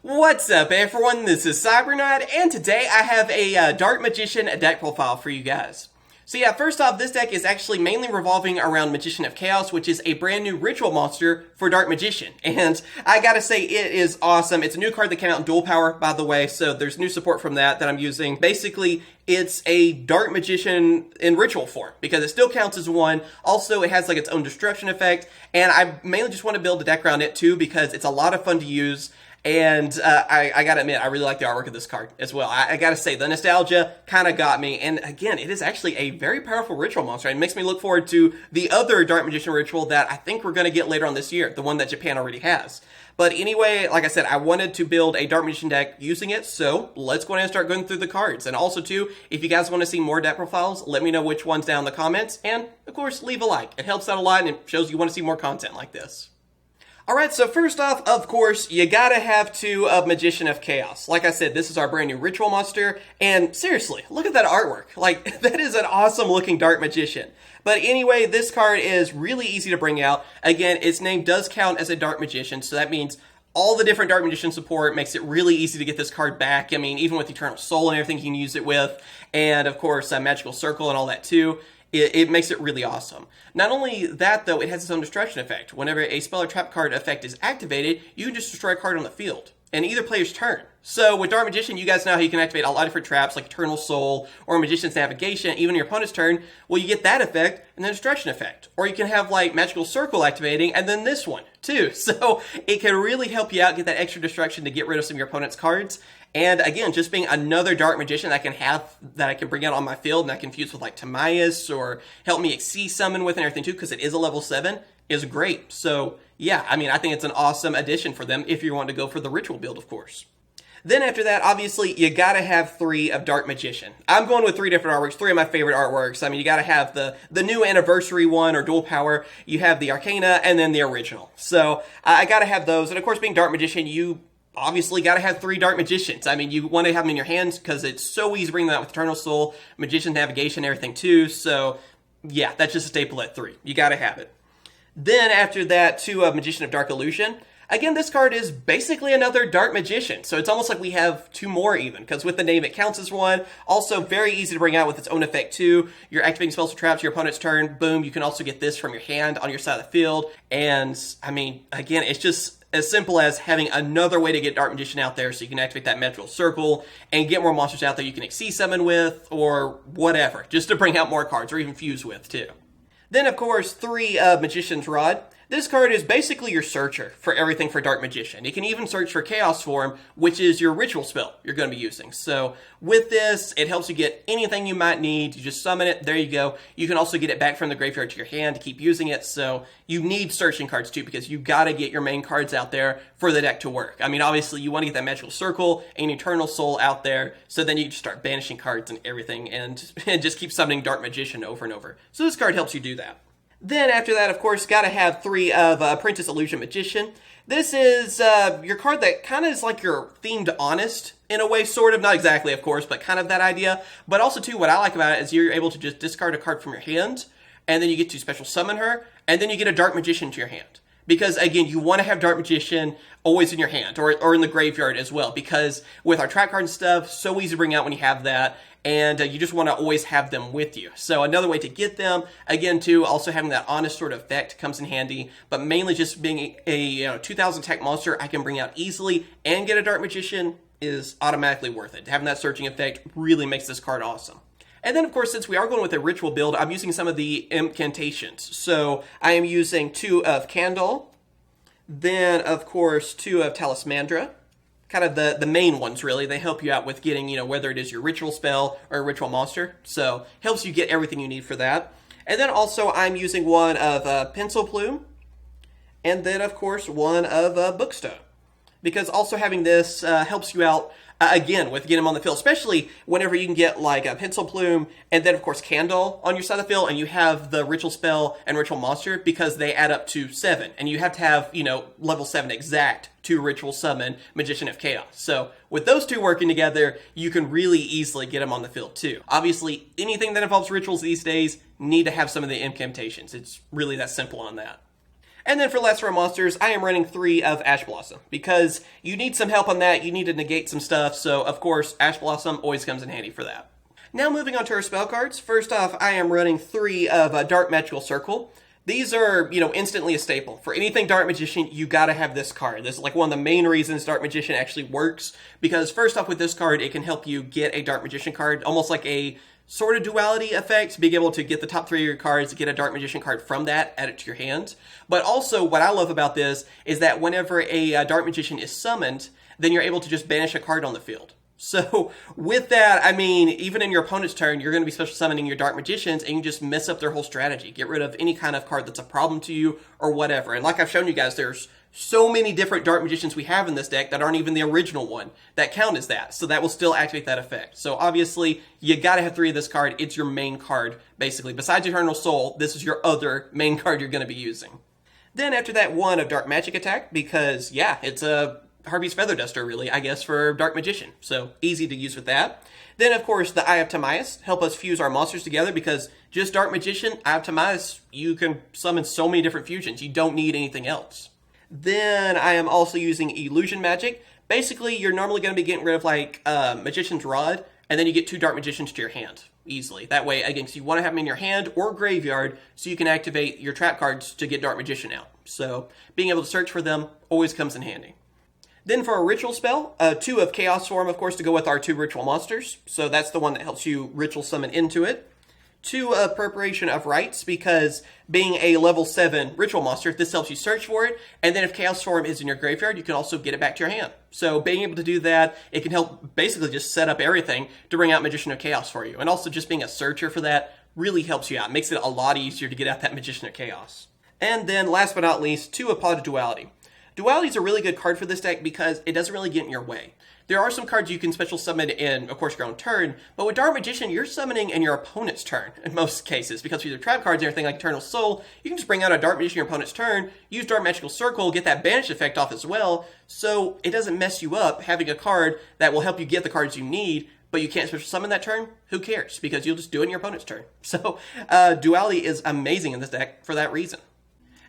What's up everyone, this is Cyberknight, and today I have a Dark Magician deck profile for you guys. So yeah, first off, this deck is actually mainly revolving around Magician of Chaos, which is a brand new ritual monster for Dark Magician. And I gotta say, it is awesome. It's a new card that came out in Duel Power, by the way, so there's new support from that I'm using. Basically, it's a Dark Magician in ritual form, because it still counts as one. Also, it has like its own destruction effect, and I mainly just want to build a deck around it too, because it's a lot of fun to use. And I gotta admit, I really like the artwork of this card as well. I gotta say, the nostalgia kind of got me. And again, it is actually a very powerful ritual monster. It makes me look forward to the other Dark Magician ritual that I think we're going to get later on this year, the one that Japan already has. But anyway, like I said, I wanted to build a Dark Magician deck using it, so let's go ahead and start going through the cards. And also too, if you guys want to see more deck profiles, let me know which ones down in the comments. And of course, leave a like. It helps out a lot and it shows you want to see more content like this. Alright, so first off, of course, you gotta have two of Magician of Chaos. Like I said, this is our brand new ritual monster, and seriously, look at that artwork. Like, that is an awesome looking Dark Magician. But anyway, this card is really easy to bring out. Again, its name does count as a Dark Magician, so that means all the different Dark Magician support makes it really easy to get this card back. I mean, even with Eternal Soul and everything you can use it with, and of course, Magical Circle and all that too. It makes it really awesome. Not only that, though, it has its own destruction effect. Whenever a spell or trap card effect is activated, you can just destroy a card on the field, in either player's turn. So with Dark Magician, you guys know how you can activate a lot of different traps, like Eternal Soul, or Magician's Navigation, even your opponent's turn. Well, you get that effect, and then destruction effect. Or you can have, like, Magical Circle activating, and then this one, too. So it can really help you out, get that extra destruction to get rid of some of your opponent's cards. And again, just being another Dark Magician that I can bring out on my field, and I can fuse with like Timaeus or help me Xyz summon with and everything too, because it is a level 7, is great. So yeah, I mean, I think it's an awesome addition for them if you want to go for the ritual build, of course. Then after that, obviously, you gotta have 3 of Dark Magician. I'm going with 3 different artworks, 3 of my favorite artworks. I mean, you gotta have the new anniversary one, or Duel Power, you have the Arcana, and then the original. So I gotta have those, and of course, being Dark Magician, you obviously got to have 3 Dark Magicians. I mean, you want to have them in your hands because it's so easy to bring them out with Eternal Soul, Magician's Navigation, everything too. So, yeah, that's just a staple at 3. You got to have it. Then, after that, 2 of Magician of Dark Illusion. Again, this card is basically another Dark Magician, so it's almost like we have 2 more even, because with the name it counts as 1. Also, very easy to bring out with its own effect too. You're activating spells or traps, your opponent's turn, boom, you can also get this from your hand on your side of the field. And, I mean, again, it's just as simple as having another way to get Dark Magician out there, so you can activate that Magical Circle and get more monsters out there you can Xyz summon with, or whatever, just to bring out more cards, or even fuse with too. Then, of course, 3 of Magician's Rod. This card is basically your searcher for everything for Dark Magician. You can even search for Chaos Form, which is your ritual spell you're going to be using. So with this, it helps you get anything you might need. You just summon it, there you go. You can also get it back from the graveyard to your hand to keep using it. So you need searching cards too, because you got to get your main cards out there for the deck to work. I mean, obviously you want to get that Magical Circle and Eternal Soul out there, so then you can just start banishing cards and everything, and just keep summoning Dark Magician over and over. So this card helps you do that. Then after that, of course, gotta have 3 of Apprentice Illusion Magician. This is your card that kind of is like your themed Honest, in a way, sort of. Not exactly, of course, but kind of that idea. But also, too, what I like about it is you're able to just discard a card from your hand, and then you get to special summon her, and then you get a Dark Magician to your hand. Because, again, you want to have Dark Magician always in your hand, or in the graveyard as well. Because with our trap card and stuff, so easy to bring out when you have that. And you just want to always have them with you. So another way to get them, again, too, also having that Honest sort of effect comes in handy. But mainly just being a 2000 tech monster I can bring out easily and get a Dark Magician is automatically worth it. Having that searching effect really makes this card awesome. And then, of course, since we are going with a ritual build, I'm using some of the incantations. So I am using 2 of Candle, then, of course, 2 of Talismandra. Kind of the main ones, really. They help you out with getting, whether it is your ritual spell or a ritual monster. So, helps you get everything you need for that. And then also, I'm using 1 of Pencil Plume. And then, of course, 1 of Bookstone. Because also having this helps you out, again, with getting them on the field. Especially whenever you can get, like, a Pencil Plume, and then, of course, Candle on your side of the field, and you have the ritual spell and ritual monster, because they add up to 7. And you have to have, level 7 exact to ritual summon Magician of Chaos. So with those 2 working together, you can really easily get them on the field too. Obviously, anything that involves rituals these days need to have some of the incantations. It's really that simple on that. And then for last row monsters, I am running 3 of Ash Blossom, because you need some help on that, you need to negate some stuff, so of course Ash Blossom always comes in handy for that. Now moving on to our spell cards, first off I am running 3 of Dark Magical Circle. These are, instantly a staple. For anything Dark Magician, you gotta have this card. This is like one of the main reasons Dark Magician actually works, because first off with this card, it can help you get a Dark Magician card, almost like a sort of duality effect, being able to get the top 3 of your cards, get a Dark Magician card from that, add it to your hand. But also, what I love about this is that whenever a Dark Magician is summoned, then you're able to just banish a card on the field. So with that, I mean, even in your opponent's turn, you're going to be special summoning your Dark Magicians, and you just mess up their whole strategy. Get rid of any kind of card that's a problem to you, or whatever. And like I've shown you guys, there's so many different Dark Magicians we have in this deck that aren't even the original one that count as that. So that will still activate that effect. So obviously, you gotta have 3 of this card. It's your main card, basically. Besides Eternal Soul, this is your other main card you're gonna be using. Then after that, 1 of Dark Magic Attack, because yeah, it's a Harvey's Feather Duster, really, I guess, for Dark Magician. So easy to use with that. Then, of course, the Eye of Timaeus. Help us fuse our monsters together, because just Dark Magician, Eye of Timaeus, you can summon so many different fusions. You don't need anything else. Then I am also using Illusion Magic. Basically, you're normally going to be getting rid of, like, Magician's Rod, and then you get 2 Dark Magicians to your hand, easily. That way, again, so you want to have them in your hand or graveyard, so you can activate your trap cards to get Dark Magician out. So, being able to search for them always comes in handy. Then for a ritual spell, 2 of Chaos Form, of course, to go with our 2 ritual monsters. So that's the one that helps you ritual summon into it. 2 of Preparation of Rites, because being a level 7 ritual monster, this helps you search for it. And then if Chaos Form is in your graveyard, you can also get it back to your hand. So being able to do that, it can help basically just set up everything to bring out Magician of Chaos for you. And also just being a searcher for that really helps you out. It makes it a lot easier to get out that Magician of Chaos. And then last but not least, 2 of Pot of Duality. Duality is a really good card for this deck because it doesn't really get in your way. There are some cards you can special summon in, of course, your own turn, but with Dark Magician, you're summoning in your opponent's turn in most cases, because with your trap cards and everything like Eternal Soul, you can just bring out a Dark Magician in your opponent's turn, use Dark Magical Circle, get that banish effect off as well, so it doesn't mess you up having a card that will help you get the cards you need, but you can't special summon that turn. Who cares? Because you'll just do it in your opponent's turn. So, Duality is amazing in this deck for that reason.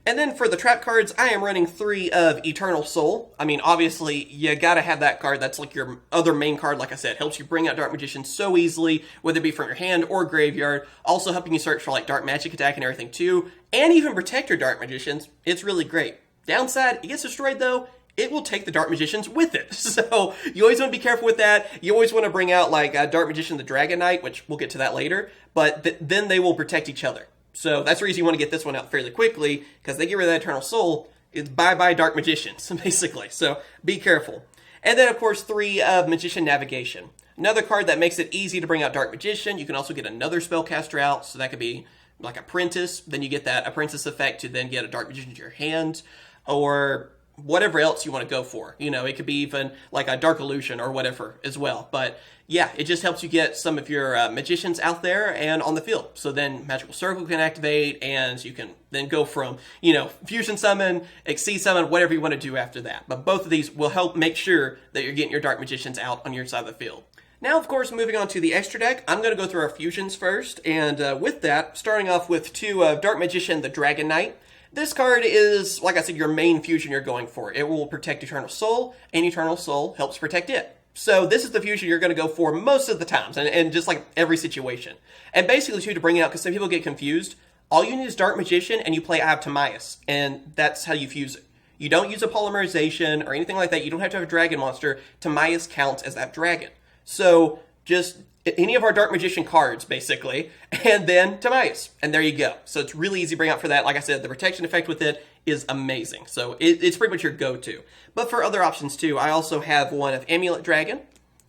And then for the trap cards, I am running 3 of Eternal Soul. I mean, obviously, you gotta have that card. That's like your other main card, like I said. Helps you bring out Dark Magician so easily, whether it be from your hand or graveyard. Also helping you search for like Dark Magic Attack and everything too. And even protect your Dark Magicians. It's really great. Downside, it gets destroyed though. It will take the Dark Magicians with it. So you always want to be careful with that. You always want to bring out like Dark Magician the Dragon Knight, which we'll get to that later. But then they will protect each other. So that's the reason you want to get this one out fairly quickly, because they get rid of that Eternal Soul, it's bye-bye Dark Magicians, basically. So be careful. And then, of course, 3 of Magician Navigation. Another card that makes it easy to bring out Dark Magician. You can also get another spellcaster out, so that could be like Apprentice. Then you get that Apprentice effect to then get a Dark Magician to your hand, or whatever else you want to go for. You know, it could be even like a Dark Illusion or whatever as well. But yeah, it just helps you get some of your magicians out there and on the field. So then Magical Circle can activate, and you can then go from, you know, Fusion Summon, Exceed Summon, whatever you want to do after that. But both of these will help make sure that you're getting your Dark Magicians out on your side of the field. Now, of course, moving on to the extra deck, I'm going to go through our fusions first. And with that, starting off with 2 of Dark Magician the Dragon Knight. This card is, like I said, your main fusion you're going for. It will protect Eternal Soul, and Eternal Soul helps protect it. So this is the fusion you're going to go for most of the times, and just like every situation. And basically, too, to bring it out, because some people get confused, all you need is Dark Magician, and you play Eye of Timaeus, and that's how you fuse it. You don't use a polymerization or anything like that. You don't have to have a dragon monster. Timaeus counts as that dragon. So just any of our Dark Magician cards, basically, and then Timaeus, and there you go. So it's really easy to bring out for that. Like I said, the protection effect with it is amazing. So it's pretty much your go-to. But for other options, too, I also have 1 of Amulet Dragon,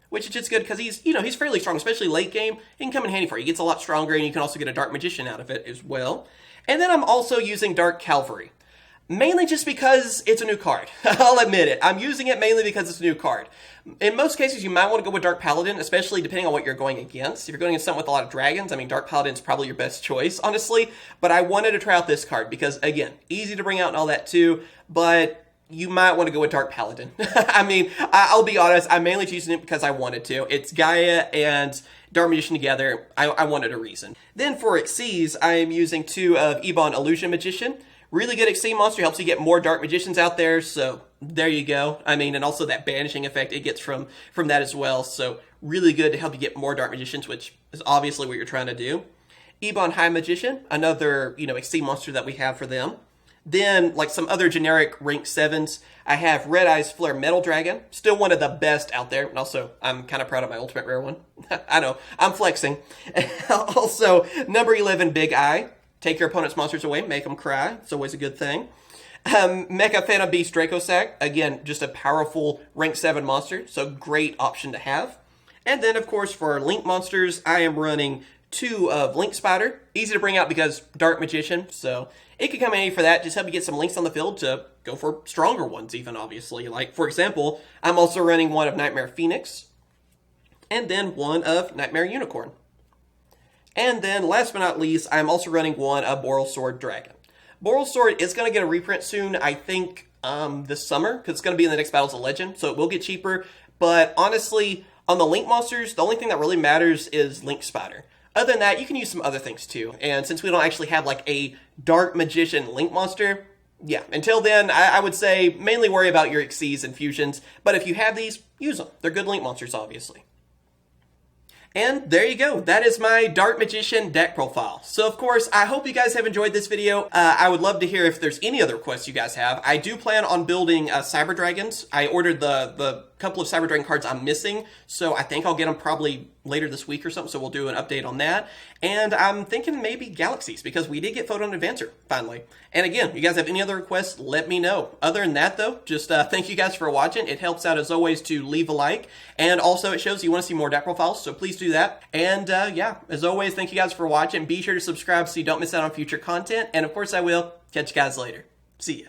which is just good because he's fairly strong, especially late game. He can come in handy for you. He gets a lot stronger, and you can also get a Dark Magician out of it as well. And then I'm also using Dark Cavalry. Mainly just because it's a new card. I'll admit it. I'm using it mainly because it's a new card. In most cases, you might want to go with Dark Paladin, especially depending on what you're going against. If you're going against something with a lot of dragons, I mean, Dark Paladin's probably your best choice, honestly. But I wanted to try out this card because, again, easy to bring out and all that too. But you might want to go with Dark Paladin. I mean, I'll be honest, I'm mainly choosing it because I wanted to. It's Gaia and Dark Magician together. I wanted a reason. Then for Xyz, I am using 2 of Ebon Illusion Magician. Really good Exceed monster, helps you get more Dark Magicians out there, so there you go. I mean, and also that banishing effect it gets from that as well, so really good to help you get more Dark Magicians, which is obviously what you're trying to do. Ebon High Magician, another, Exceed monster that we have for them. Then, like some other generic rank 7s, I have Red Eyes Flare Metal Dragon, still one of the best out there, and also, I'm kind of proud of my Ultimate Rare one. I know, I'm flexing. Also, number 11, Big Eye. Take your opponent's monsters away, make them cry. It's always a good thing. Mecha Phantom Beast Dracossack. Again, just a powerful rank 7 monster, so great option to have. And then, of course, for our Link monsters, I am running 2 of Link Spider. Easy to bring out because Dark Magician, so it could come in handy for that. Just help you get some links on the field to go for stronger ones even, obviously. Like, for example, I'm also running 1 of Nightmare Phoenix, and then 1 of Nightmare Unicorn. And then, last but not least, I'm also running 1 of Boral Sword Dragon. Boral Sword is going to get a reprint soon, I think this summer, because it's going to be in the next Battles of Legend, so it will get cheaper. But honestly, on the Link monsters, the only thing that really matters is Link Spider. Other than that, you can use some other things too. And since we don't actually have like a Dark Magician Link monster, yeah, until then, I would say mainly worry about your Xyz and Fusions. But if you have these, use them. They're good Link monsters, obviously. And there you go. That is my Dark Magician deck profile. So, of course, I hope you guys have enjoyed this video. I would love to hear if there's any other requests you guys have. I do plan on building Cyber Dragons. I ordered the couple of Cyber Dragon cards I'm missing, so I think I'll get them probably later this week or something, so we'll do an update on that. And I'm thinking maybe Galaxies, because we did get Photon Advancer, finally. And again, you guys have any other requests, let me know. Other than that, though, just thank you guys for watching. It helps out, as always, to leave a like. And also, it shows you want to see more deck profiles, so please do that. And yeah, as always, thank you guys for watching. Be sure to subscribe so you don't miss out on future content. And of course, I will catch you guys later. See ya.